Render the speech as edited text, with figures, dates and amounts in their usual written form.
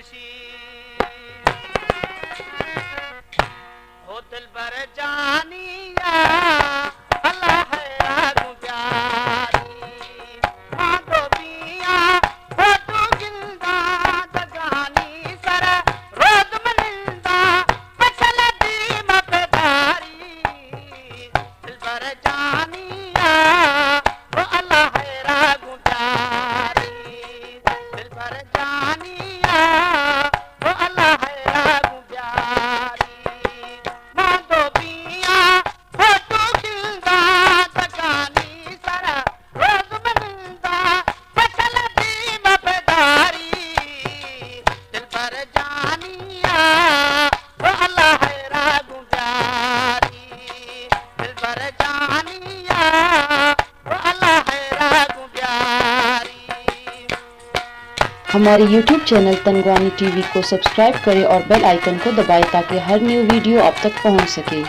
खुशी हो दिलबर जानिया अल्लाह है रागू प्यारी मां तो पिया हो तू गिंदा दगानी सर रोज मनिंदा पछल दी मकदारी दिलबर जानिया वो अल्लाह है रागू प्यारी दिलबर जानिया वो अल्लाह है रागू प्यारी मां तो पिया हो तू गिंदा दगानी सर रोज मनिंदा पछल दी मकदारी दिलबर जानिया वो अल्लाह है रागू प्यारी दिलबर जानिया वो अल्लाह है रागू प्यारी। हमारे YouTube चैनल तंगवानी टीवी को सब्सक्राइब करें और बेल आइकन को दबाएं ताकि हर न्यू वीडियो आप तक पहुंच सके।